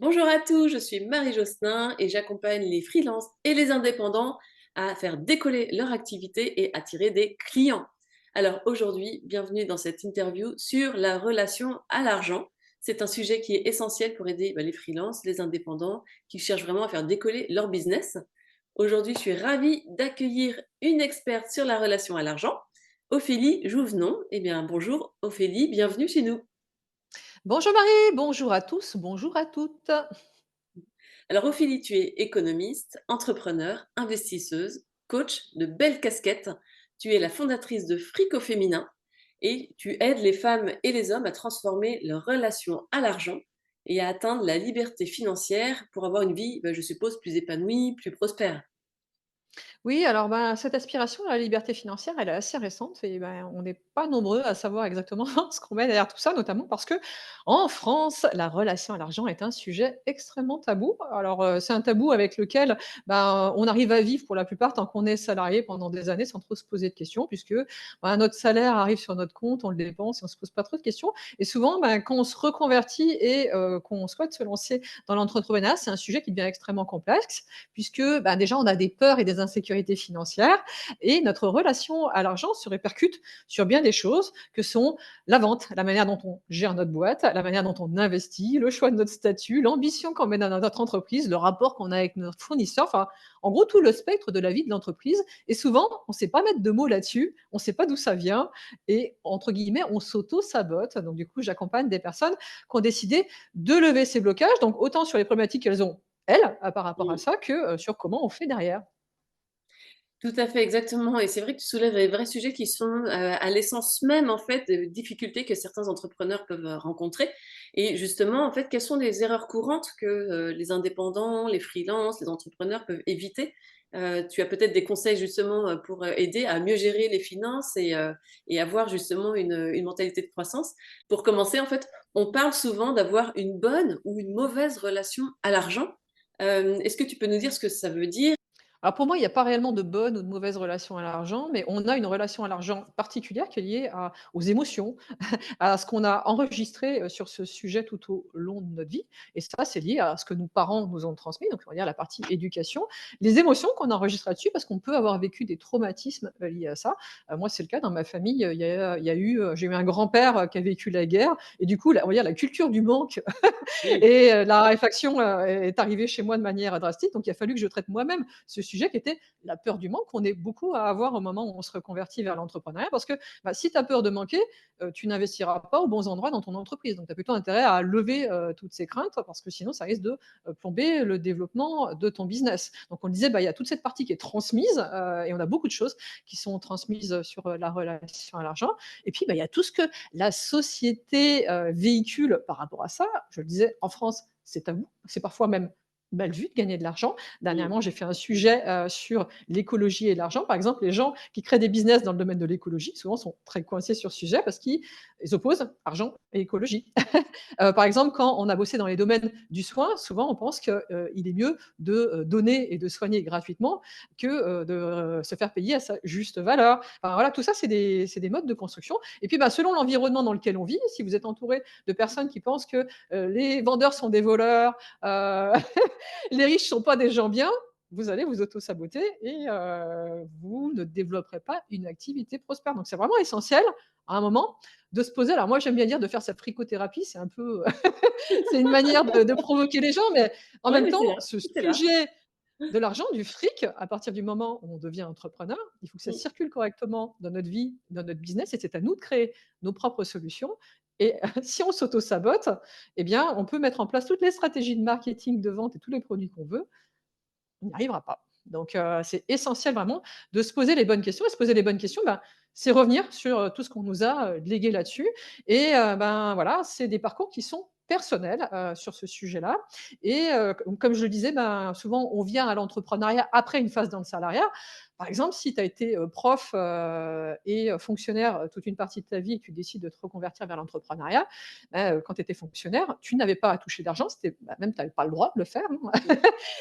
Bonjour à tous, je suis Marie Josselin et j'accompagne les freelances et les indépendants à faire décoller leur activité et attirer des clients. Alors aujourd'hui, bienvenue dans cette interview sur la relation à l'argent. C'est un sujet qui est essentiel pour aider les freelances, les indépendants qui cherchent vraiment à faire décoller leur business. Aujourd'hui, je suis ravie d'accueillir une experte sur la relation à l'argent, Ophélie Jouvenon. Eh bien, bonjour Ophélie, bienvenue chez nous. Bonjour Marie, bonjour à tous, bonjour à toutes. Alors Ophélie, tu es économiste, entrepreneur, investisseuse, coach de belles casquettes. Tu es la fondatrice de Fric au féminin et tu aides les femmes et les hommes à transformer leur relation à l'argent et à atteindre la liberté financière pour avoir une vie, je suppose, plus épanouie, plus prospère. Oui, alors ben, cette aspiration à la liberté financière, elle est assez récente et ben, on n'est pas nombreux à savoir exactement ce qu'on met derrière tout ça, notamment parce que en France, la relation à l'argent est un sujet extrêmement tabou. Alors c'est un tabou avec lequel ben, on arrive à vivre pour la plupart tant qu'on est salarié pendant des années sans trop se poser de questions, puisque ben, notre salaire arrive sur notre compte, on le dépense et on se pose pas trop de questions. Et souvent, ben, quand on se reconvertit et qu'on souhaite se lancer dans l'entrepreneuriat, c'est un sujet qui devient extrêmement complexe puisque ben, déjà on a des peurs et des insécurités financières et notre relation à l'argent se répercute sur bien des choses que sont la vente, la manière dont on gère notre boîte, la manière dont on investit, le choix de notre statut, l'ambition qu'on met dans notre entreprise, le rapport qu'on a avec notre fournisseur, enfin en gros tout le spectre de la vie de l'entreprise. Et souvent, on ne sait pas mettre de mots là-dessus, on ne sait pas d'où ça vient et entre guillemets, on s'auto-sabote. Donc du coup, j'accompagne des personnes qui ont décidé de lever ces blocages, donc autant sur les problématiques qu'elles ont elles, par rapport à ça que, sur comment on fait derrière. Tout à fait, exactement. Et c'est vrai que tu soulèves des vrais sujets qui sont à l'essence même, en fait, des difficultés que certains entrepreneurs peuvent rencontrer. Et justement, en fait, quelles sont les erreurs courantes que les indépendants, les freelances, les entrepreneurs peuvent éviter? Tu as peut-être des conseils justement pour aider à mieux gérer les finances et avoir justement une mentalité de croissance. Pour commencer, en fait, on parle souvent d'avoir une bonne ou une mauvaise relation à l'argent. Est-ce que tu peux nous dire ce que ça veut dire? Alors pour moi, il n'y a pas réellement de bonne ou de mauvaise relation à l'argent, mais on a une relation à l'argent particulière qui est liée aux émotions, à ce qu'on a enregistré sur ce sujet tout au long de notre vie. Et ça, c'est lié à ce que nos parents nous ont transmis, donc on va dire la partie éducation, les émotions qu'on enregistre là-dessus, parce qu'on peut avoir vécu des traumatismes liés à ça. Moi, c'est le cas dans ma famille. J'ai eu un grand-père qui a vécu la guerre, et du coup, on va dire la culture du manque Oui. et la raréfaction est arrivée chez moi de manière drastique. Donc, il a fallu que je traite moi-même ce sujet qui était la peur du manque qu'on est beaucoup à avoir au moment où on se reconvertit vers l'entrepreneuriat. Parce que bah, si tu as peur de manquer, tu n'investiras pas aux bons endroits dans ton entreprise. Donc, tu as plutôt intérêt à lever toutes ces craintes parce que sinon, ça risque de plomber le développement de ton business. Donc, on disait, bah, il y a toute cette partie qui est transmise et on a beaucoup de choses qui sont transmises sur la relation à l'argent. Et puis, bah, il y a tout ce que la société véhicule par rapport à ça. Je le disais, en France, c'est tabou. C'est parfois même mal vu de gagner de l'argent. Mm. Dernièrement, j'ai fait un sujet sur l'écologie et l'argent. Par exemple, les gens qui créent des business dans le domaine de l'écologie, souvent sont très coincés sur ce sujet parce qu'ils opposent argent et écologie. Par exemple, quand on a bossé dans les domaines du soin, souvent on pense qu'il est mieux de donner et de soigner gratuitement que de se faire payer à sa juste valeur. Enfin, voilà, tout ça, c'est des modes de construction. Et puis, bah, selon l'environnement dans lequel on vit, si vous êtes entouré de personnes qui pensent que les vendeurs sont des voleurs, les riches sont pas des gens bien, vous allez vous auto-saboter et vous ne développerez pas une activité prospère. Donc c'est vraiment essentiel, à un moment, de se poser. Alors moi, j'aime bien dire de faire sa fricothérapie, c'est un peu c'est une manière de provoquer les gens, mais en Ouais, même mais temps, c'est là, ce c'est là. sujet de l'argent, du fric, à partir du moment où on devient entrepreneur, il faut que ça Mm. circule correctement dans notre vie, dans notre business et c'est à nous de créer nos propres solutions et si on s'auto-sabote, eh bien, on peut mettre en place toutes les stratégies de marketing, de vente et tous les produits qu'on veut, on n'y arrivera pas. Donc, c'est essentiel vraiment de se poser les bonnes questions et se poser les bonnes questions, ben, c'est revenir sur, tout ce qu'on nous a, légué là-dessus et ben, voilà, c'est des parcours qui sont personnels, sur ce sujet-là et comme je le disais, ben, souvent on vient à l'entrepreneuriat après une phase dans le salariat. Par exemple, si tu as été, prof, et fonctionnaire, toute une partie de ta vie et que tu décides de te reconvertir vers l'entrepreneuriat, bah, quand tu étais fonctionnaire, tu n'avais pas à toucher d'argent, c'était bah, même tu avais pas le droit de le faire, hein.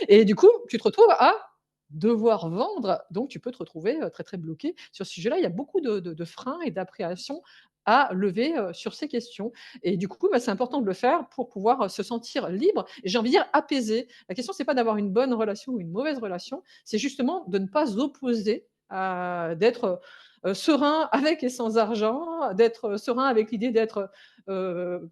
Et du coup, tu te retrouves à devoir vendre, donc tu peux te retrouver, très, très bloqué sur ce sujet-là. Il y a beaucoup de freins et d'appréhensions à lever, sur ces questions et du coup, bah, c'est important de le faire pour pouvoir, se sentir libre et j'ai envie de dire apaisé. La question, c'est pas d'avoir une bonne relation ou une mauvaise relation, c'est justement de ne pas s'opposer, d'être, serein avec et sans argent, d'être, serein avec l'idée d'être,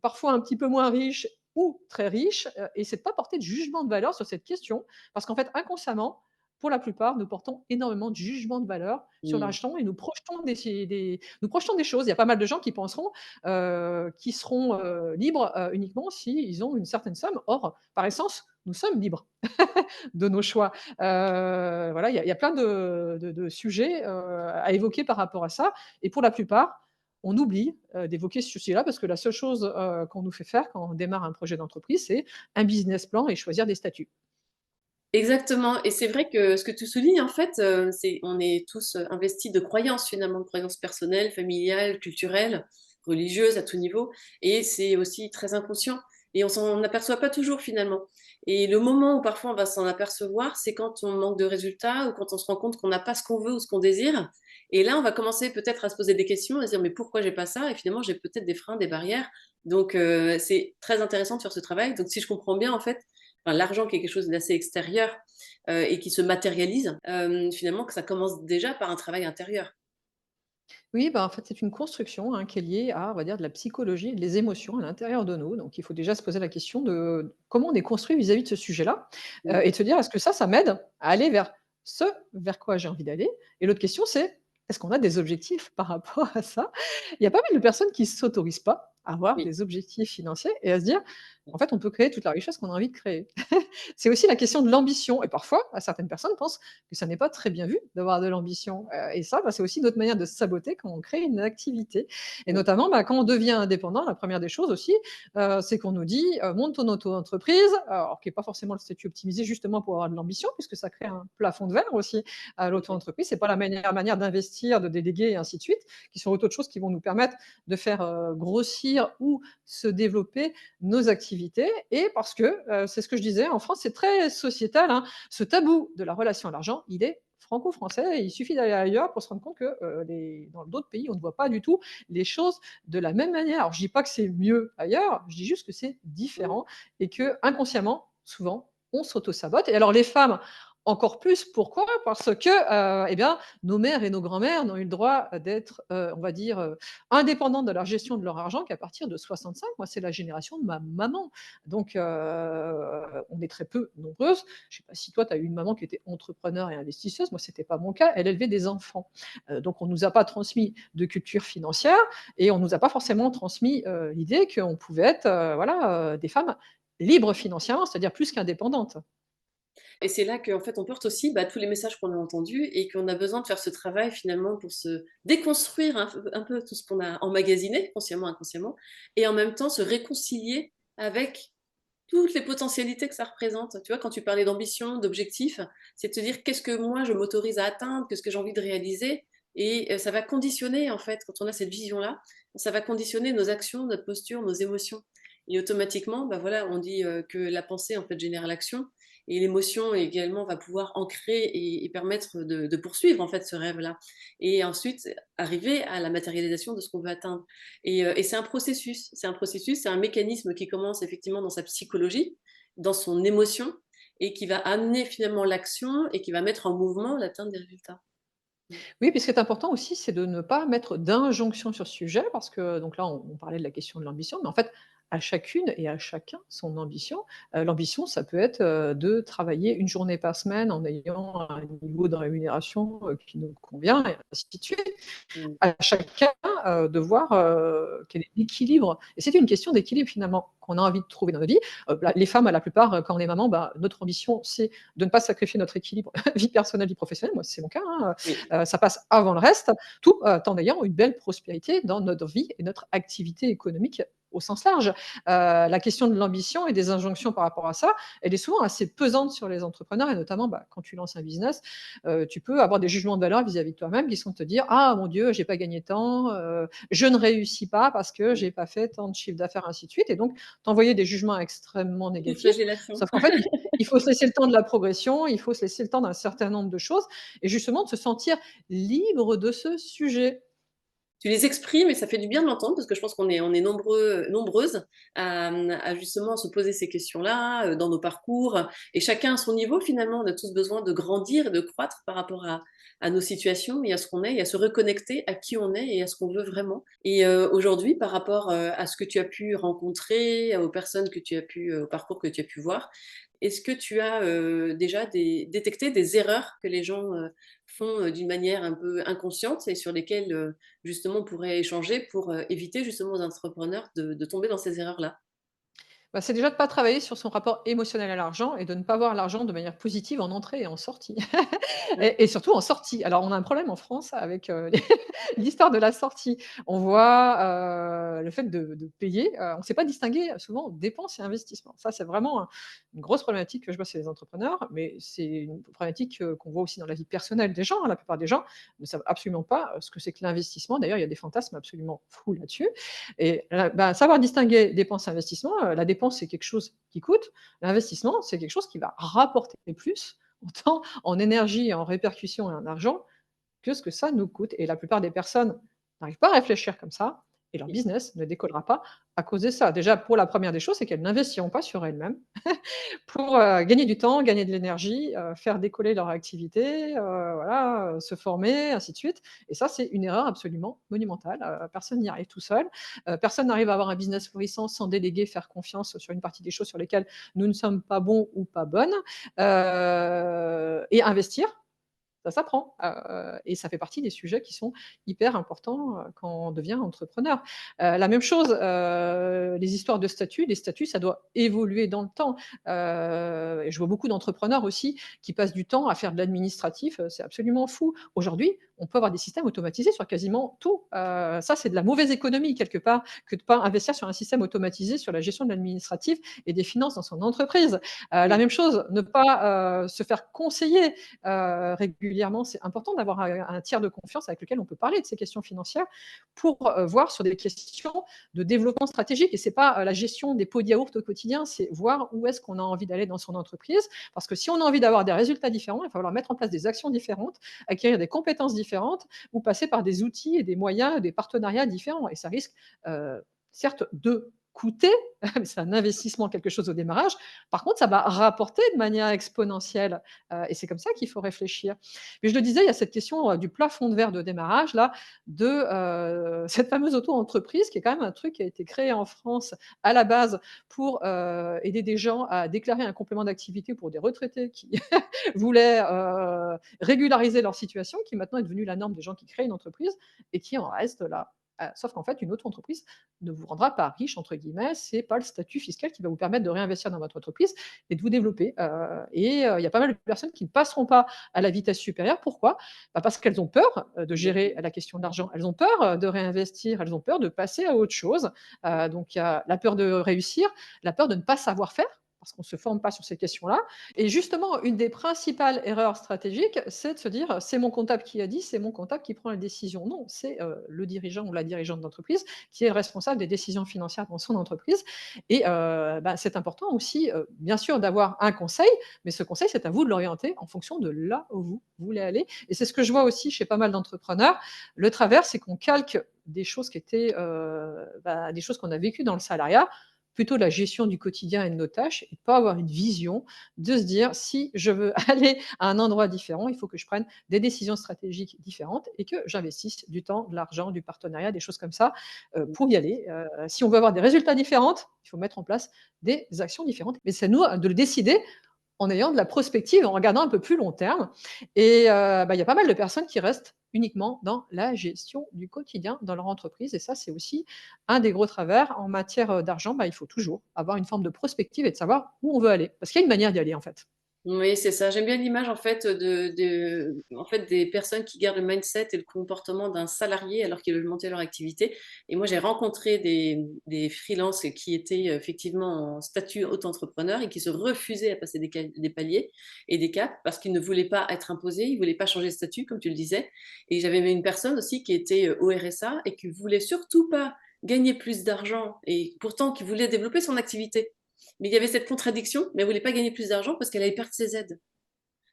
parfois un petit peu moins riche ou très riche, et c'est de pas porter de jugement de valeur sur cette question. Parce qu'en fait, inconsciemment, pour la plupart, nous portons énormément de jugement de valeur sur Mmh. l'argent et nous projetons des choses. Il y a pas mal de gens qui penseront, qu'ils seront, libres, uniquement s'ils ont une certaine somme. Or, par essence, nous sommes libres de nos choix. Voilà, il y a plein de sujets, à évoquer par rapport à ça et pour la plupart, on oublie, d'évoquer ce sujet-là parce que la seule chose, qu'on nous fait faire quand on démarre un projet d'entreprise, c'est un business plan et choisir des statuts. Exactement et c'est vrai que ce que tu soulignes en fait, c'est on est tous, investis de croyances finalement, de croyances personnelles, familiales, culturelles, religieuses à tout niveau et c'est aussi très inconscient et on s'en aperçoit pas toujours finalement et le moment où parfois on va s'en apercevoir, c'est quand on manque de résultats ou quand on se rend compte qu'on n'a pas ce qu'on veut ou ce qu'on désire et là, on va commencer peut-être à se poser des questions, à se dire: «Mais pourquoi j'ai pas ça?» et finalement, j'ai peut-être des freins, des barrières donc c'est très intéressant de faire ce travail donc si je comprends bien en fait, enfin, l'argent qui est quelque chose d'assez extérieur et qui se matérialise, finalement que ça commence déjà par un travail intérieur. Oui, bah, en fait, c'est une construction, hein, qui est liée à, on va dire, de la psychologie et des émotions à l'intérieur de nous. Donc, il faut déjà se poser la question de comment on est construit vis-à-vis de ce sujet-là, Mmh. et de se dire: «Est-ce que ça m'aide à aller vers ce vers quoi j'ai envie d'aller?» et l'autre question, c'est: «Est-ce qu'on a des objectifs par rapport à ça?» Il y a pas mal de personnes qui s'autorisent pas à avoir Oui. des objectifs financiers et à se dire: «En fait, on peut créer toute la richesse qu'on a envie de créer». C'est aussi la question de l'ambition et parfois, certaines personnes pensent que ça n'est pas très bien vu d'avoir de l'ambition, et ça, bah, c'est aussi notre manière de se saboter quand on crée une activité et Mmh. notamment, bah, quand on devient indépendant, la première des choses aussi, c'est qu'on nous dit, «Monte ton auto-entreprise», alors qui est pas forcément le statut optimisé justement pour avoir de l'ambition puisque ça crée un plafond de verre aussi à Tout l'auto-entreprise. C'est pas la meilleure manière d'investir, de déléguer et ainsi de suite, qui sont autant de choses qui vont nous permettre de faire, grossir ou se développer nos activités et parce que, c'est ce que je disais, en France, c'est très sociétal, hein. Ce tabou de la relation à l'argent, il est franco-français et il suffit d'aller ailleurs pour se rendre compte que, dans d'autres pays, on ne voit pas du tout les choses de la même manière. Alors je dis pas que c'est mieux ailleurs, je dis juste que c'est Mmh. différent et que inconsciemment, souvent, on s'auto-sabote et alors les femmes, encore plus. Pourquoi? Parce que, eh bien, nos mères et nos grands-mères n'ont eu le droit, d'être, on va dire, indépendantes de la gestion de leur argent qu'à partir de 65. Moi, c'est la génération de ma maman. Donc, on est très peu nombreuses. Je ne sais pas si toi, tu as eu une maman qui était entrepreneur et investisseuse. Moi, ce n'était pas mon cas. Elle élevait des enfants. Donc, on ne nous a pas transmis de culture financière et on ne nous a pas forcément transmis l'idée qu'on pouvait être voilà, des femmes libres financièrement, c'est-à-dire plus qu'indépendantes. et c'est là qu'en fait, on porte aussi, bah, tous les messages qu'on a entendus et qu'on a besoin de faire ce travail finalement pour se déconstruire un peu tout ce qu'on a emmagasiné, consciemment, inconsciemment et en même temps se réconcilier avec toutes les potentialités que ça représente. Tu vois, quand tu parlais d'ambition, d'objectif, c'est de te dire: «Qu'est-ce que moi je m'autorise à atteindre? Qu'est-ce que j'ai envie de réaliser?» et ça va conditionner en fait, quand on a cette vision-là, ça va conditionner nos actions, notre posture, nos émotions et automatiquement, bah, voilà, on dit, que la pensée en fait génère l'action et l'émotion également va pouvoir ancrer et permettre de poursuivre en fait ce rêve-là et ensuite arriver à la matérialisation de ce qu'on veut atteindre et c'est un processus, c'est un mécanisme qui commence effectivement dans sa psychologie, dans son émotion et qui va amener finalement l'action et qui va mettre en mouvement l'atteinte des résultats. Mmh. Oui, puis ce qui est important aussi, c'est de ne pas mettre d'injonction sur ce sujet parce que donc là, on parlait de la question de l'ambition, mais en fait, à chacune et à chacun son ambition. L'ambition, ça peut être, de travailler une journée par semaine en ayant un niveau de rémunération, qui nous convient et ainsi de suite. Mmh. À chacun, de voir, quel est l'équilibre et c'est une question d'équilibre finalement qu'on a envie de trouver dans notre vie. Bah, les femmes, la plupart, quand on est maman, bah, notre ambition, c'est de ne pas sacrifier notre équilibre vie personnelle, vie professionnelle. Moi, c'est mon cas, hein, Oui. ça passe avant le reste, tout, en ayant une belle prospérité dans notre vie et notre activité économique au sens large. La question de l'ambition et des injonctions par rapport à ça, elle est souvent assez pesante sur les entrepreneurs et notamment, bah, quand tu lances un business, tu peux avoir des jugements de valeur vis-à-vis de toi-même qui sont de te dire: «Ah mon Dieu, j'ai pas gagné tant, je ne réussis pas parce que Mmh. j'ai pas fait tant de chiffre d'affaires», ainsi de suite et donc t'envoyer des jugements extrêmement Une négatifs. flagellation. Sauf qu'en fait, il faut se laisser le temps de la progression, il faut se laisser le temps d'un certain nombre de choses et justement de se sentir libre de ce sujet. tu les exprimes et ça fait du bien de l'entendre parce que je pense qu'on est nombreux, nombreuses à justement se poser ces questions-là dans nos parcours et chacun à son niveau finalement. On a tous besoin de grandir et de croître par rapport à nos situations et à ce qu'on est et à se reconnecter à qui on est et à ce qu'on veut vraiment. Et aujourd'hui, par rapport à ce que tu as pu rencontrer, aux personnes que tu as pu, au parcours que tu as pu voir, est-ce que tu as déjà détecté des erreurs que les gens font d'une manière un peu inconsciente et sur lesquelles justement on pourrait échanger pour éviter justement aux entrepreneurs de tomber dans ces erreurs-là? Bah, c'est déjà de ne pas travailler sur son rapport émotionnel à l'argent et de ne pas voir l'argent de manière positive en entrée et en sortie. Ouais. Et surtout en sortie. Alors on a un problème en France avec, l'histoire de la sortie. On voit, le fait de payer, on ne sait pas distinguer souvent dépenses et investissements. Ça, c'est vraiment une grosse problématique que je vois chez les entrepreneurs, mais c'est une problématique, qu'on voit aussi dans la vie personnelle des gens, hein. La plupart des gens ne savent absolument pas, ce que c'est que l'investissement. D'ailleurs, il y a des fantasmes absolument fous là-dessus et bah, savoir distinguer dépenses et investissements, la dépense, c'est quelque chose qui coûte, l'investissement, c'est quelque chose qui va rapporter plus en temps, en énergie, en répercussions et en argent que ce que ça nous coûte et la plupart des personnes n'arrivent pas à réfléchir comme ça et leur business ne décollera pas à cause de ça. Déjà, pour la première des choses, c'est qu'elles n'investiront pas sur elles-mêmes pour, gagner du temps, gagner de l'énergie, faire décoller leur activité, voilà, se former, ainsi de suite et ça, c'est une erreur absolument monumentale, personne n'y arrive tout seul, personne n'arrive à avoir un business florissant sans déléguer, faire confiance sur une partie des choses sur lesquelles nous ne sommes pas bons ou pas bonnes, et investir, ça s'apprend, et ça fait partie des sujets qui sont hyper importants, quand on devient entrepreneur. La même chose, les histoires de statut, les statuts, ça doit évoluer dans le temps. Et je vois beaucoup d'entrepreneurs aussi qui passent du temps à faire de l'administratif, c'est absolument fou. Aujourd'hui, on peut avoir des systèmes automatisés sur quasiment tout. Ça, c'est de la mauvaise économie quelque part que de pas investir sur un système automatisé sur la gestion de l'administratif et des finances dans son entreprise. La Oui. même chose, ne pas, se faire conseiller régulièrement. C'est important d'avoir un tiers de confiance avec lequel on peut parler de ces questions financières pour voir sur des questions de développement stratégique. Et c'est pas la gestion des pots de yaourt au quotidien, c'est voir où est-ce qu'on a envie d'aller dans son entreprise. Parce que si on a envie d'avoir des résultats différents, il va falloir mettre en place des actions différentes, acquérir des compétences différentes ou passer par des outils et des moyens, des partenariats différents. Et ça risque, certes, de coûter, c'est un investissement, quelque chose au démarrage. Par contre, ça va rapporter de manière exponentielle. Et c'est comme ça qu'il faut réfléchir. Mais je le disais, il y a cette question du plafond de verre de démarrage, là, de cette fameuse auto-entreprise, qui est quand même un truc qui a été créé en France à la base pour aider des gens à déclarer un complément d'activité pour des retraités qui voulaient régulariser leur situation, qui maintenant est devenue la norme des gens qui créent une entreprise et qui en reste là. Sauf qu'en fait, une auto-entreprise ne vous rendra pas riche, entre guillemets, c'est pas le statut fiscal qui va vous permettre de réinvestir dans votre entreprise et de vous développer. Il y a pas mal de personnes qui ne passeront pas à la vitesse supérieure. Pourquoi? Bah, parce qu'elles ont peur, de gérer la question de l'argent. Elles ont peur, de réinvestir, elles ont peur de passer à autre chose. Donc il y a la peur de réussir, la peur de ne pas savoir faire, parce qu'on ne se forme pas sur ces questions-là. Et justement, une des principales erreurs stratégiques, c'est de se dire: «C'est mon comptable qui a dit, c'est mon comptable qui prend les décisions». Non, c'est, le dirigeant ou la dirigeante d'entreprise qui est responsable des décisions financières dans son entreprise et bah, c'est important aussi, bien sûr, d'avoir un conseil, mais ce conseil, c'est à vous de l'orienter en fonction de là où vous voulez aller et c'est ce que je vois aussi chez pas mal d'entrepreneurs. Le travers, c'est qu'on calque des choses qui étaient, bah, des choses qu'on a vécues dans le salariat, plutôt de la gestion du quotidien et de nos tâches et pas avoir une vision de se dire: «Si je veux aller à un endroit différent, il faut que je prenne des décisions stratégiques différentes et que j'investisse du temps, de l'argent, du partenariat», des choses comme ça, pour y aller. Si on veut avoir des résultats différents, il faut mettre en place des actions différentes. Mais c'est à nous de le décider en ayant de la prospective, en regardant un peu plus long terme et bah, il y a pas mal de personnes qui restent uniquement dans la gestion du quotidien dans leur entreprise et ça, c'est aussi un des gros travers. En matière, d'argent, bah, il faut toujours avoir une forme de prospective et de savoir où on veut aller. Parce qu'il y a une manière d'y aller, en fait. Oui, c'est ça. J'aime bien l'image en fait en fait des personnes qui gardent le mindset et le comportement d'un salarié alors qu'ils veulent monter leur activité. Et moi, j'ai rencontré des freelances qui étaient effectivement en statut auto-entrepreneur et qui se refusaient à passer des paliers et des caps parce qu'ils ne voulaient pas être imposés, ils voulaient pas changer de statut, comme tu le disais. Et j'avais une personne aussi qui était au RSA et qui voulait surtout pas gagner plus d'argent et pourtant qui voulait développer son activité. Mais il y avait cette contradiction, mais elle voulait pas gagner plus d'argent parce qu'elle allait perdre ses aides.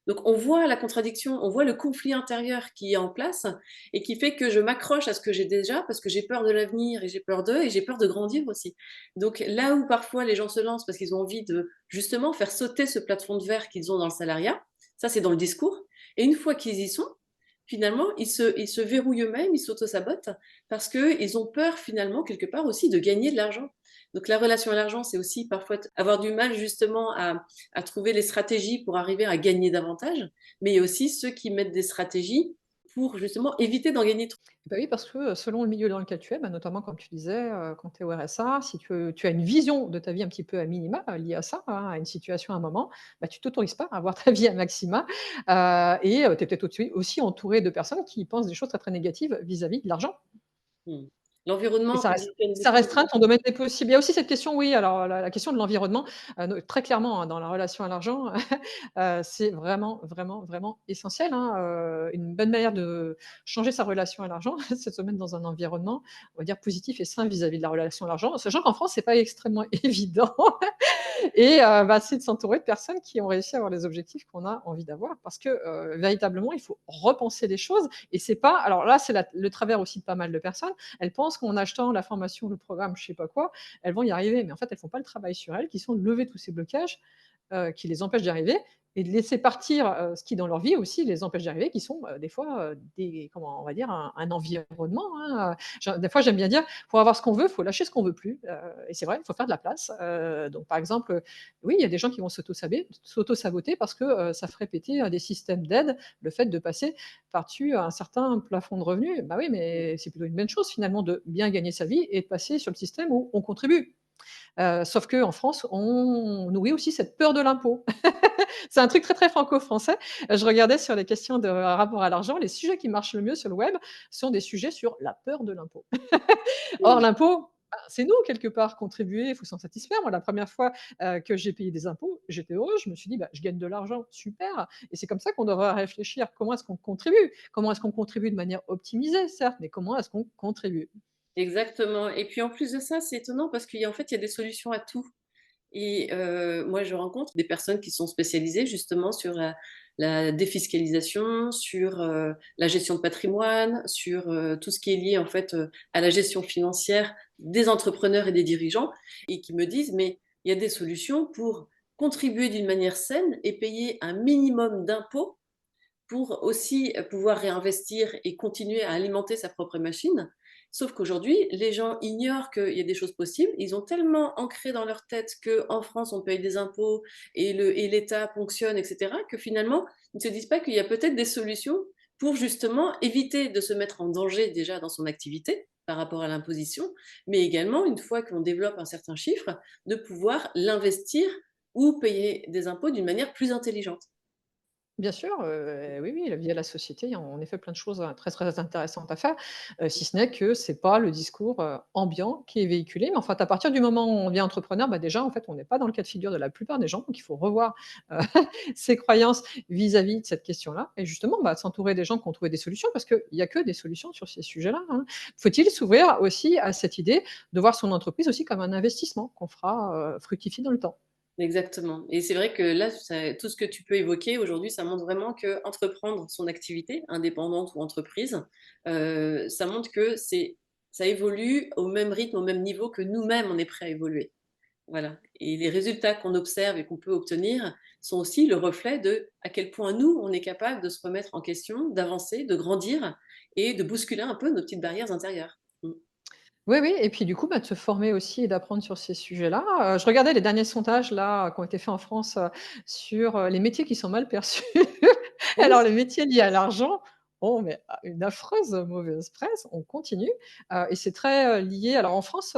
Donc on voit la contradiction, on voit le conflit intérieur qui est en place et qui fait que je m'accroche à ce que j'ai déjà parce que j'ai peur de l'avenir et j'ai peur d'eux et j'ai peur de grandir aussi. Donc là où parfois les gens se lancent parce qu'ils ont envie de justement faire sauter ce plafond de verre qu'ils ont dans le salariat, ça c'est dans le discours. Et une fois qu'ils y sont, finalement, ils se verrouillent eux-mêmes, ils s'auto-sabotent parce qu'ils ont peur finalement quelque part aussi de gagner de l'argent. Donc la relation à l'argent, c'est aussi parfois avoir du mal justement à trouver les stratégies pour arriver à gagner davantage, mais il y a aussi ceux qui mettent des stratégies pour justement éviter d'en gagner trop. Bah oui, parce que, selon le milieu dans lequel tu es, bah, notamment comme tu disais, quand tu es au RSA, si tu as une vision de ta vie un petit peu à minima, liée à ça, hein, à une situation, à un moment, bah, tu t'autorises pas à avoir ta vie à maxima, et tu es peut-être aussi entouré de personnes qui pensent des choses très, très négatives vis-à-vis de l'argent. Hmm. Et L'environnement ça reste conditionne ça beaucoup. restreint ton domaine des possibles. Il y a aussi cette question, oui, alors la question de l'environnement, no très clairement, hein, dans la relation à l'argent, c'est vraiment, vraiment, vraiment essentiel, hein, une bonne manière de changer sa relation à l'argent, c'est de se mettre dans un environnement, on va dire positif et sain vis-à-vis de la relation à l'argent, sachant qu'en France, c'est pas extrêmement évident. Et bah, c'est de s'entourer de personnes qui ont réussi à avoir les objectifs qu'on a envie d'avoir parce que, véritablement, il faut repenser les choses et c'est pas alors là, c'est le travers aussi de pas mal de personnes. Elles pensent qu'en achetant la formation, le programme, je sais pas quoi, elles vont y arriver. Mais en fait, elles font pas le travail sur elles, qui sont de lever tous ces blocages, qui les empêchent d'y arriver et de laisser partir, ce qui dans leur vie aussi les empêche d'y arriver, qui sont, des fois, des comment on va dire? Un environnement, hein, des fois j'aime bien dire: «Pour avoir ce qu'on veut, il faut lâcher ce qu'on veut plus», et c'est vrai, il faut faire de la place, donc par exemple, oui, il y a des gens qui vont s'auto-saboter parce que, ça ferait péter, des systèmes d'aide, le fait de passer par-dessus un certain plafond de revenus. Bah oui, mais c'est plutôt une bonne chose finalement de bien gagner sa vie et de passer sur le système où on contribue. Sauf qu'en France, on nourrit aussi cette peur de l'impôt. C'est un truc très, très franco-français. Je regardais sur les questions de rapport à l'argent, les sujets qui marchent le mieux sur le web sont des sujets sur la peur de l'impôt. Or l'impôt, bah, c'est nous quelque part, contribuer, il faut s'en satisfaire. Moi, la première fois, que j'ai payé des impôts, j'étais heureuse, je me suis dit: «Bah, je gagne de l'argent, super» et c'est comme ça qu'on devrait réfléchir. Comment est-ce qu'on contribue? Comment est-ce qu'on contribue de manière optimisée, certes, mais comment est-ce qu'on contribue? Exactement. Et puis en plus de ça, c'est étonnant parce qu'en fait, il y a des solutions à tout. Et moi, je rencontre des personnes qui sont spécialisées justement sur la défiscalisation, sur la gestion de patrimoine, sur tout ce qui est lié en fait à la gestion financière des entrepreneurs et des dirigeants, et qui me disent, mais il y a des solutions pour contribuer d'une manière saine et payer un minimum d'impôts pour aussi pouvoir réinvestir et continuer à alimenter sa propre machine. Sauf qu'aujourd'hui, les gens ignorent qu'il y a des choses possibles. Ils ont tellement ancré dans leur tête qu'en France, on paye des impôts et l'État ponctionne, etc., que finalement, ils ne se disent pas qu'il y a peut-être des solutions pour justement éviter de se mettre en danger déjà dans son activité par rapport à l'imposition, mais également, une fois qu'on développe un certain chiffre, de pouvoir l'investir ou payer des impôts d'une manière plus intelligente. Bien sûr, oui, oui, la vie à la société, il y a en effet plein de choses, très, très intéressantes à faire, si ce n'est que c'est pas le discours, ambiant qui est véhiculé. Mais enfin, à partir du moment où on devient entrepreneur, bah, déjà, en fait, on n'est pas dans le cas de figure de la plupart des gens, donc il faut revoir, heu, ses croyances vis-à-vis de cette question-là et justement, bah, s'entourer des gens qui ont trouvé des solutions parce qu'il y a que des solutions sur ces sujets-là, hein. Faut-il s'ouvrir aussi à cette idée de voir son entreprise aussi comme un investissement qu'on fera, fructifier dans le temps? Exactement, et c'est vrai que là, tout ce que tu peux évoquer aujourd'hui, ça montre vraiment que entreprendre son activité, indépendante ou entreprise, ça montre que ça évolue au même rythme, au même niveau que nous-mêmes, on est prêt à évoluer. Voilà, et les résultats qu'on observe et qu'on peut obtenir sont aussi le reflet de à quel point nous, on est capable de se remettre en question, d'avancer, de grandir et de bousculer un peu nos petites barrières intérieures. Mmh. Oui, oui et puis du coup, bah, de se former aussi et d'apprendre sur ces sujets-là. Je regardais les derniers sondages là, qui ont été faits en France, sur, les métiers qui sont mal perçus. Oui, Alors les métiers liés à l'argent ont mais une affreuse mauvaise presse, on continue, et c'est très, lié alors en France,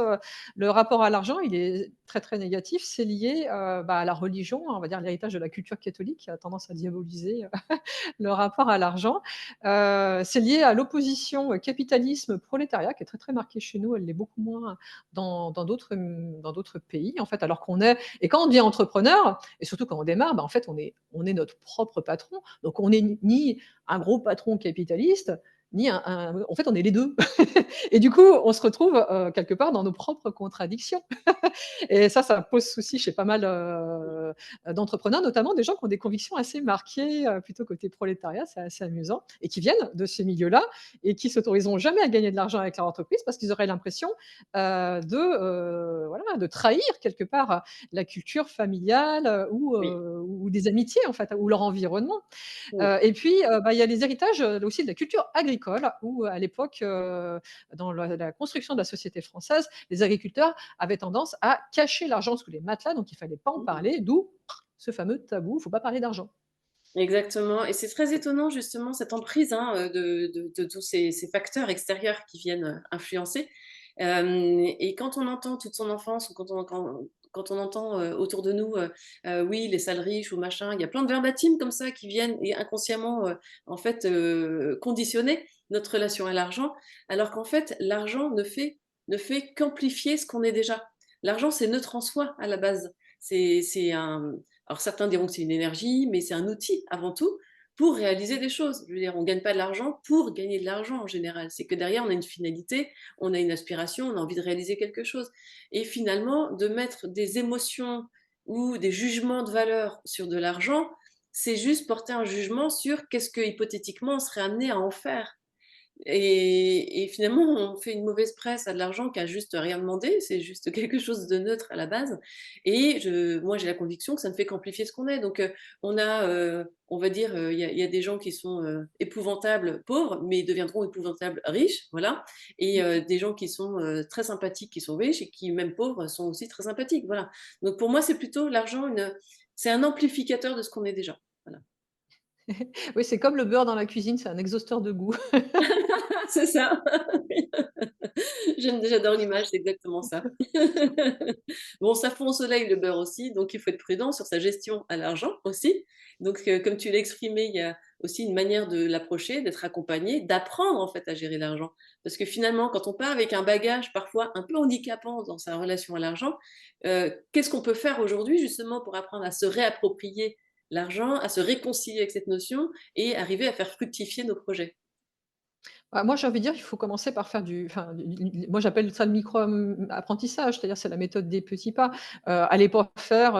le rapport à l'argent, il est très, très négatif. C'est lié, bah, à la religion, on va dire l'héritage de la culture catholique qui a tendance à diaboliser, le rapport à l'argent. C'est lié à l'opposition, capitalisme-prolétariat qui est très, très marquée chez nous. Elle l'est beaucoup moins dans d'autres pays, en fait, alors qu'on est et quand on devient entrepreneur et surtout quand on démarre, bah, en fait, on est notre propre patron. Donc on n'est ni un gros patron capitaliste, ni en fait, on est les 2. Et du coup, on se retrouve, quelque part dans nos propres contradictions. Et ça pose souci chez pas mal, d'entrepreneurs, notamment des gens qui ont des convictions assez marquées, plutôt côté prolétariat, c'est assez amusant et qui viennent de ces milieux-là et qui s'autoriseront jamais à gagner de l'argent avec leur entreprise parce qu'ils auraient l'impression, voilà, de trahir quelque part, la culture familiale, Oui, ou des amitiés en fait, ou leur environnement. oui. Et puis, bah, il y a les héritages, aussi de la culture agricole où à l'époque, dans la construction de la société française, les agriculteurs avaient tendance à cacher l'argent sous les matelas, donc il fallait pas en Mmh. parler, d'où ce fameux tabou, il faut pas parler d'argent. Exactement et c'est très étonnant justement cette emprise, hein, de tous ces facteurs extérieurs qui viennent, influencer. Et quand on entend toute son enfance ou quand on entend, autour de nous, oui, les sales riches ou machin, il y a plein de verbatims comme ça qui viennent et inconsciemment, en fait, conditionner notre relation à l'argent, alors qu'en fait l'argent ne fait qu'amplifier ce qu'on est déjà. L'argent, c'est neutre en soi à la base. C'est un alors certains diront que c'est une énergie, mais c'est un outil avant tout pour réaliser des choses. Je veux dire, on ne gagne pas de l'argent pour gagner de l'argent en général. C'est que derrière, on a une finalité, on a une aspiration, on a envie de réaliser quelque chose. Et finalement, de mettre des émotions ou des jugements de valeur sur de l'argent, c'est juste porter un jugement sur qu'est-ce que hypothétiquement on serait amené à en faire. Et finalement, on fait une mauvaise presse à de l'argent qui a juste rien demandé, c'est juste quelque chose de neutre à la base. Et moi, j'ai la conviction que ça ne fait qu'amplifier ce qu'on est. Donc, on va dire, il y a des gens qui sont épouvantables pauvres, mais ils deviendront épouvantables riches, voilà. Et des gens qui sont très sympathiques, qui sont riches, et qui, même pauvres, sont aussi très sympathiques, voilà. Donc, pour moi, c'est plutôt l'argent, c'est un amplificateur de ce qu'on est déjà. Voilà. Oui, c'est comme le beurre dans la cuisine, c'est un exhausteur de goût. C'est ça. J'adore l'image, c'est exactement ça. Bon, ça fond au soleil le beurre aussi, donc il faut être prudent sur sa gestion à l'argent aussi. Donc, comme tu l'as exprimé, il y a aussi une manière de l'approcher, d'être accompagné, d'apprendre en fait à gérer l'argent. Parce que finalement, quand on part avec un bagage parfois un peu handicapant dans sa relation à l'argent, qu'est-ce qu'on peut faire aujourd'hui justement pour apprendre à se réapproprier l'argent, à se réconcilier avec cette notion et arriver à faire fructifier nos projets? Bah, moi, j'ai envie de dire, il faut commencer par faire moi j'appelle ça le micro, apprentissage, c'est-à-dire c'est la méthode des petits pas. Allez pas faire,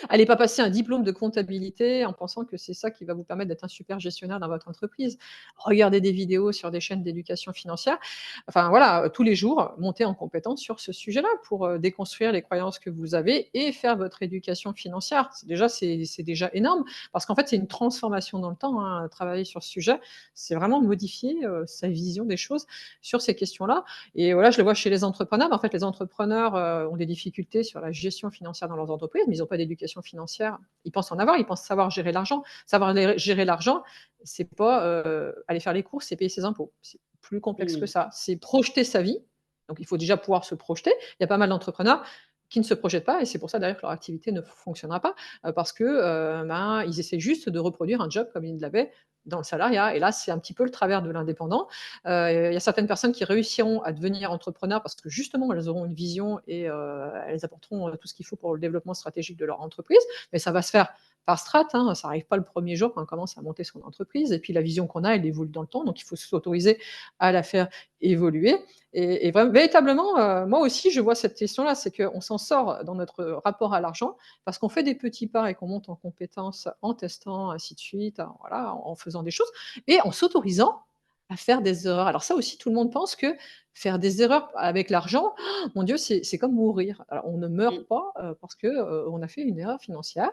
allez pas passer un diplôme de comptabilité en pensant que c'est ça qui va vous permettre d'être un super gestionnaire dans votre entreprise. Regardez des vidéos sur des chaînes d'éducation financière. Enfin voilà, tous les jours, montez en compétence sur ce sujet-là pour, déconstruire les croyances que vous avez et faire votre éducation financière. C'est déjà énorme parce qu'en fait, c'est une transformation dans le temps, hein, travailler sur ce sujet. C'est vraiment modifier, sa vision des choses sur ces questions-là. Et voilà, je le vois chez les entrepreneurs. En fait, les entrepreneurs, ont des difficultés sur la gestion financière dans leurs entreprises, mais ils ont pas d'éducation financière. Ils pensent en avoir, ils pensent savoir gérer l'argent. Savoir gérer l'argent, c'est pas, aller faire les courses et payer ses impôts. C'est plus complexe que Mmh. ça. C'est projeter sa vie. Donc il faut déjà pouvoir se projeter. Il y a pas mal d'entrepreneurs qui ne se projettent pas et c'est pour ça d'ailleurs que leur activité ne fonctionnera pas, parce que, ben, ils essaient juste de reproduire un job comme ils l'avaient dans le salariat. Et là, c'est un petit peu le travers de l'indépendant. Il y a certaines personnes qui réussiront à devenir entrepreneurs parce que justement, elles auront une vision et elles apporteront tout ce qu'il faut pour le développement stratégique de leur entreprise. Mais ça va se faire par strat, hein, ça n'arrive pas le premier jour quand on commence à monter son entreprise. Et puis la vision qu'on a, elle évolue dans le temps, donc il faut s'autoriser à la faire évoluer. Et véritablement, moi aussi, je vois cette question-là, c'est qu'on s'en sort dans notre rapport à l'argent parce qu'on fait des petits pas et qu'on monte en compétences en testant, ainsi de suite, voilà, en faisant des choses et en s'autorisant à faire des erreurs. Alors ça aussi, tout le monde pense que faire des erreurs avec l'argent, mon Dieu, c'est comme mourir. Alors on ne Mmh. meurt pas, parce que, on a fait une erreur financière.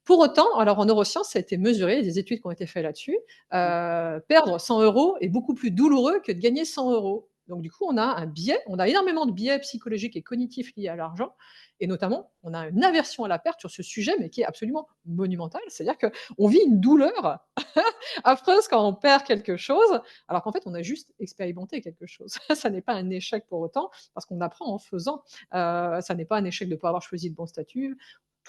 Pour autant, alors en neurosciences, ça a été mesuré, il y a des études qui ont été faites là-dessus, perdre 100 € est beaucoup plus douloureux que de gagner 100 €. Donc du coup, on a un biais, on a énormément de biais psychologiques et cognitifs liés à l'argent et notamment, on a une aversion à la perte sur ce sujet, mais qui est absolument monumentale. C'est-à-dire qu'on vit une douleur affreuse quand on perd quelque chose, alors qu'en fait, on a juste expérimenté quelque chose. Ça n'est pas un échec pour autant, parce qu'on apprend en faisant. Ça n'est pas un échec de ne pas avoir choisi le bon statut.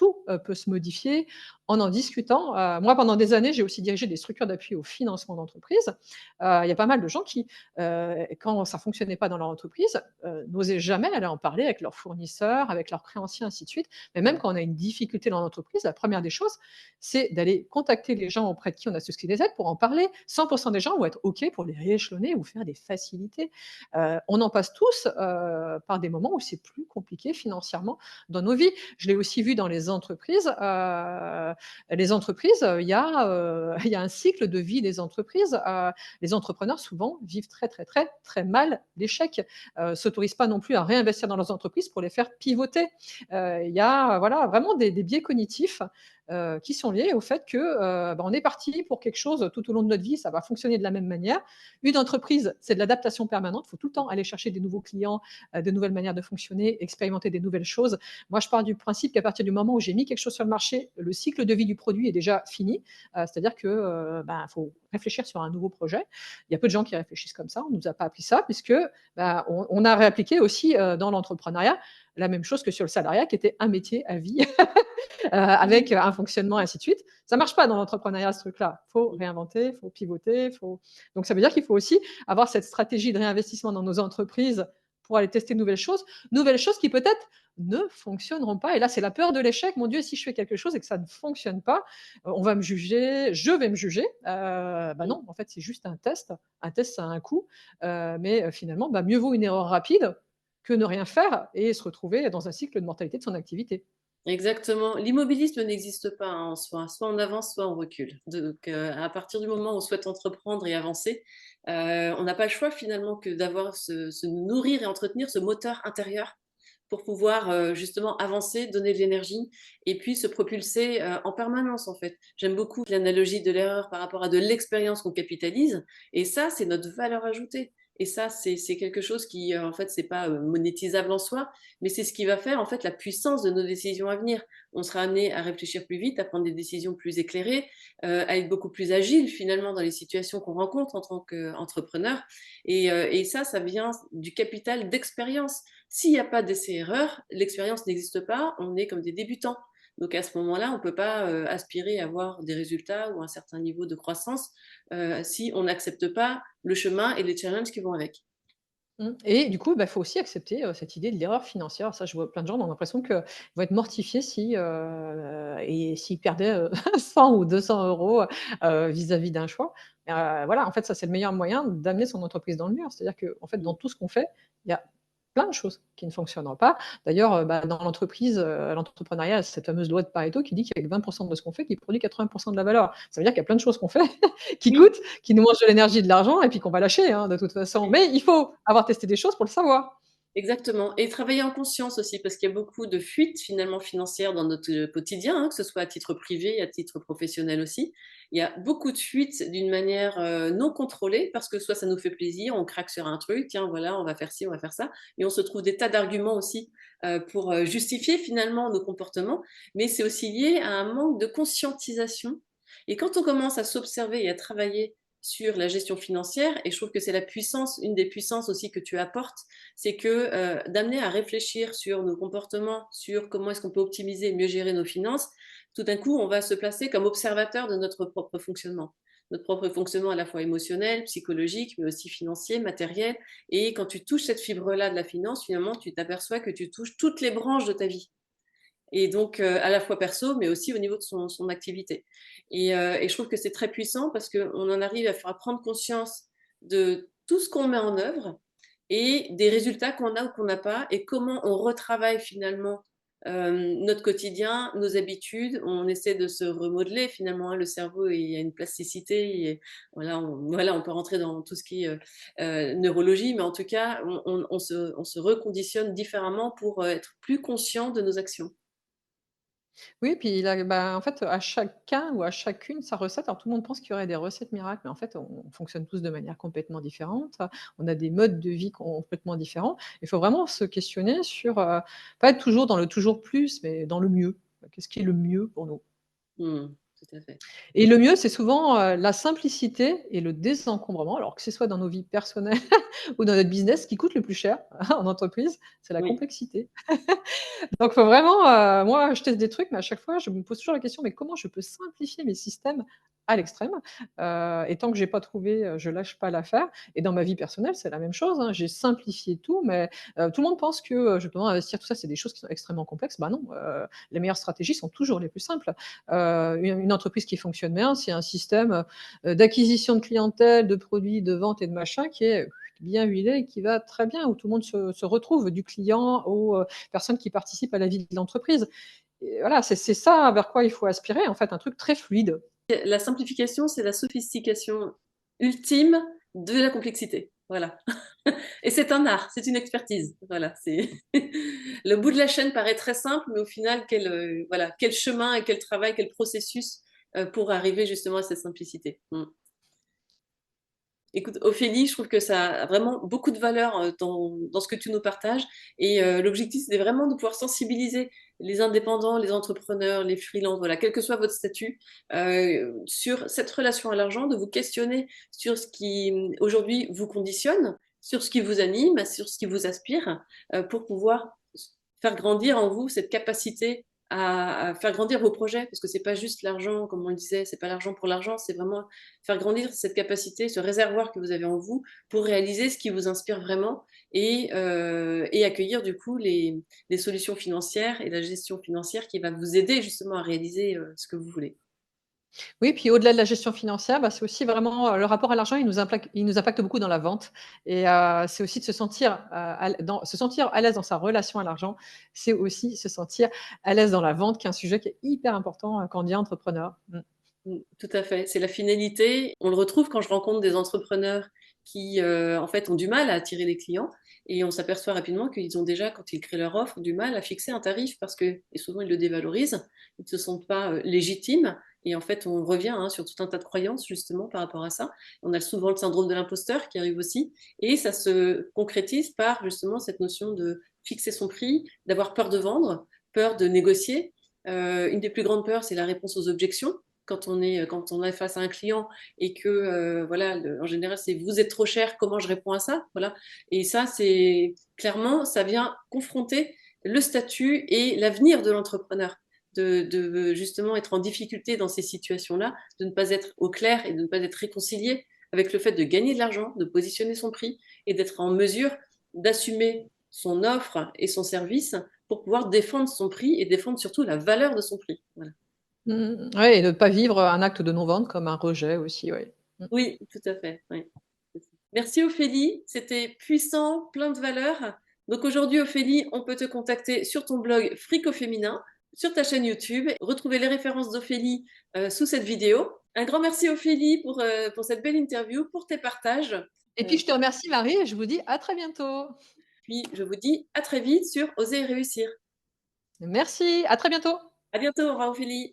tout, peut se modifier en discutant. Moi, pendant des années, j'ai aussi dirigé des structures d'appui au financement d'entreprises. Il y a pas mal de gens qui, quand ça fonctionnait pas dans leur entreprise, n'osaient jamais aller en parler avec leurs fournisseurs, avec leurs créanciers, ainsi de suite. Mais même quand on a une difficulté dans l'entreprise, la première des choses, c'est d'aller contacter les gens auprès de qui on a souscrit des aides pour en parler. 100 des gens vont être OK pour les rééchelonner ou faire des facilités. On en passe tous, par des moments où c'est plus compliqué financièrement dans nos vies. Je l'ai aussi vu dans les entreprises. Les entreprises, il y a un cycle de vie des entreprises. Les entrepreneurs souvent vivent très, très, très, très mal l'échec, s'autorisent pas non plus à réinvestir dans leurs entreprises pour les faire pivoter. Il y a voilà, vraiment des biais cognitifs qui sont liés au fait que on est parti pour quelque chose tout au long de notre vie, ça va fonctionner de la même manière. Une entreprise, c'est de l'adaptation permanente, il faut tout le temps aller chercher des nouveaux clients, de nouvelles manières de fonctionner, expérimenter des nouvelles choses. Moi, je pars du principe qu'à partir du moment où j'ai mis quelque chose sur le marché, le cycle de vie du produit est déjà fini. C'est-à-dire que faut réfléchir sur un nouveau projet. Il y a peu de gens qui réfléchissent comme ça, on ne nous a pas appris ça, puisque on a réappliqué aussi dans l'entrepreneuriat la même chose que sur le salariat, qui était un métier à vie avec un fonctionnement, ainsi de suite. Ça marche pas dans l'entrepreneuriat, ce truc-là. Il faut réinventer, il faut pivoter. Donc, ça veut dire qu'il faut aussi avoir cette stratégie de réinvestissement dans nos entreprises pour aller tester de nouvelles choses qui peut-être ne fonctionneront pas. Et là, c'est la peur de l'échec. Mon Dieu, si je fais quelque chose et que ça ne fonctionne pas, on va me juger, je vais me juger. Non, en fait, c'est juste un test. Un test, ça a un coût. Mais finalement, mieux vaut une erreur rapide que ne rien faire et se retrouver dans un cycle de mortalité de son activité. Exactement. L'immobilisme n'existe pas hein, en soi. Soit on avance, soit on recule. Donc, à partir du moment où on souhaite entreprendre et avancer, on n'a pas le choix finalement que d'avoir se nourrir et entretenir ce moteur intérieur pour pouvoir justement avancer, donner de l'énergie et puis se propulser en permanence en fait. J'aime beaucoup l'analogie de l'erreur par rapport à de l'expérience qu'on capitalise et ça, c'est notre valeur ajoutée. Et ça, c'est quelque chose qui, en fait, c'est pas monétisable en soi, mais c'est ce qui va faire, en fait, la puissance de nos décisions à venir. On sera amené à réfléchir plus vite, à prendre des décisions plus éclairées, à être beaucoup plus agile, finalement, dans les situations qu'on rencontre en tant qu'entrepreneur. Et ça vient du capital d'expérience. S'il n'y a pas d'essai-erreur, l'expérience n'existe pas, on est comme des débutants. Donc à ce moment-là, on ne peut pas aspirer à avoir des résultats ou un certain niveau de croissance si on n'accepte pas le chemin et les challenges qui vont avec. Et du coup, il faut aussi accepter, cette idée de l'erreur financière. Ça, je vois plein de gens ont l'impression qu'ils vont être mortifiés si, et s'ils perdaient, 100 ou 200 € vis-à-vis d'un choix. Voilà, en fait, ça, c'est le meilleur moyen d'amener son entreprise dans le mur. C'est-à-dire qu'en fait, dans tout ce qu'on fait, il y a plein de choses qui ne fonctionneront pas. D'ailleurs, dans l'entreprise, l'entrepreneuriat, il y a cette fameuse loi de Pareto qui dit qu'il y a que 20 de ce qu'on fait qui produit 80 de la valeur. Ça veut dire qu'il y a plein de choses qu'on fait qui Oui, coûtent, qui nous mangent de l'énergie et de l'argent et puis qu'on va lâcher, hein, de toute façon. Mais il faut avoir testé des choses pour le savoir. exactement. Et travailler en conscience aussi, parce qu'il y a beaucoup de fuites finalement financières dans notre quotidien, hein, que ce soit à titre privé et à titre professionnel aussi. Il y a beaucoup de fuites d'une manière non contrôlée, parce que soit ça nous fait plaisir, on craque sur un truc, tiens voilà, on va faire ci, on va faire ça, et on se trouve des tas d'arguments aussi pour justifier finalement nos comportements, mais c'est aussi lié à un manque de conscientisation. Et quand on commence à s'observer et à travailler sur la gestion financière, et je trouve que c'est la puissance, une des puissances aussi que tu apportes, c'est que d'amener à réfléchir sur nos comportements, sur comment est-ce qu'on peut optimiser et mieux gérer nos finances, tout d'un coup, on va se placer comme observateur de notre propre fonctionnement. Notre propre fonctionnement à la fois émotionnel, psychologique, mais aussi financier, matériel. Et quand tu touches cette fibre-là de la finance, finalement, tu t'aperçois que tu touches toutes les branches de ta vie. Et donc, à la fois perso, mais aussi au niveau de son activité. Et je trouve que c'est très puissant parce qu'on en arrive à faire prendre conscience de tout ce qu'on met en œuvre et des résultats qu'on a ou qu'on n'a pas et comment on retravaille finalement notre quotidien, nos habitudes. On essaie de se remodeler finalement. Hein, le cerveau, il y a une plasticité. Et voilà, on peut rentrer dans tout ce qui est neurologie, mais en tout cas, on se reconditionne différemment pour être plus conscient de nos actions. Oui, puis là, en fait, à chacun ou à chacune sa recette. Alors tout le monde pense qu'il y aurait des recettes miracles, mais en fait, on fonctionne tous de manière complètement différente. On a des modes de vie complètement différents. Il faut vraiment se questionner sur, pas être toujours dans le toujours plus, mais dans le mieux. Qu'est-ce qui est le mieux pour nous? Hmm. tout à fait. Et le mieux, c'est souvent, la simplicité et le désencombrement, alors que ce soit dans nos vies personnelles ou dans notre business, ce qui coûte le plus cher en entreprise, c'est la Oui. complexité. Donc faut vraiment, moi je teste des trucs, mais à chaque fois je me pose toujours la question: «Mais comment je peux simplifier mes systèmes à l'extrême?» Et tant que j'ai pas trouvé, je lâche pas l'affaire et dans ma vie personnelle, c'est la même chose, hein. J'ai simplifié tout, mais tout le monde pense que, justement investir tout ça, c'est des choses qui sont extrêmement complexes. Bah non, les meilleures stratégies sont toujours les plus simples. Une entreprise qui fonctionne bien, c'est un système, d'acquisition de clientèle, de produits, de vente et de machin qui est bien huilé et qui va très bien, où tout le monde se retrouve, du client au, personnes qui participent à la vie de l'entreprise. Et voilà, c'est ça vers quoi il faut aspirer, en fait, un truc très fluide. La simplification, c'est la sophistication ultime de la complexité. Voilà. Et c'est un art, c'est une expertise. Voilà, c'est le bout de la chaîne paraît très simple, mais au final, voilà, quel chemin et quel travail, quel processus pour arriver justement à cette simplicité. Mm. Écoute, Ophélie, je trouve que ça a vraiment beaucoup de valeur dans ce que tu nous partages. Et l'objectif, c'est vraiment de pouvoir sensibiliser les indépendants, les entrepreneurs, les freelances, voilà, quel que soit votre statut, sur cette relation à l'argent, de vous questionner sur ce qui aujourd'hui vous conditionne, sur ce qui vous anime, sur ce qui vous aspire, pour pouvoir faire grandir en vous cette capacité à faire grandir vos projets, parce que c'est pas juste l'argent, comme on le disait, c'est pas l'argent pour l'argent, c'est vraiment faire grandir cette capacité, ce réservoir que vous avez en vous pour réaliser ce qui vous inspire vraiment et accueillir du coup les solutions financières et la gestion financière qui va vous aider justement à réaliser ce que vous voulez. Oui, puis au-delà de la gestion financière, bah, c'est aussi vraiment, le rapport à l'argent, il nous impacte beaucoup dans la vente et c'est aussi de se sentir, se sentir à l'aise dans sa relation à l'argent, c'est aussi se sentir à l'aise dans la vente qui est un sujet qui est hyper important, quand on devient entrepreneur. Mmh. Tout à fait. C'est la finalité. On le retrouve quand je rencontre des entrepreneurs qui, en fait, ont du mal à attirer des clients et on s'aperçoit rapidement qu'ils ont déjà, quand ils créent leur offre, du mal à fixer un tarif parce que et souvent ils le dévalorisent, ils ne se sentent pas, légitimes et en fait, on revient, hein, sur tout un tas de croyances justement par rapport à ça. On a souvent le syndrome de l'imposteur qui arrive aussi et ça se concrétise par justement cette notion de fixer son prix, d'avoir peur de vendre, peur de négocier. Une des plus grandes peurs, c'est la réponse aux objections quand on est face à un client et que voilà, en général c'est vous êtes trop cher, comment je réponds à ça, voilà. Et ça c'est clairement ça vient confronter le statut et l'avenir de l'entrepreneur. De justement être en difficulté dans ces situations-là, de ne pas être au clair et de ne pas être réconcilié avec le fait de gagner de l'argent, de positionner son prix et d'être en mesure d'assumer son offre et son service pour pouvoir défendre son prix et défendre surtout la valeur de son prix. Voilà. Mmh mh. Ouais et de ne pas vivre un acte de non-vente comme un rejet aussi, oui. Mmh. Oui, tout à fait, oui. Merci Ophélie, c'était puissant, plein de valeurs. Donc aujourd'hui Ophélie, on peut te contacter sur ton blog Fric au féminin, sur ta chaîne YouTube. Retrouvez les références d'Ophélie sous cette vidéo. Un grand merci Ophélie pour cette belle interview, pour tes partages. Et puis je te remercie Marie et je vous dis à très bientôt. Puis je vous dis à très vite sur Oser et réussir. Merci, à très bientôt. À bientôt, au revoir Ophélie.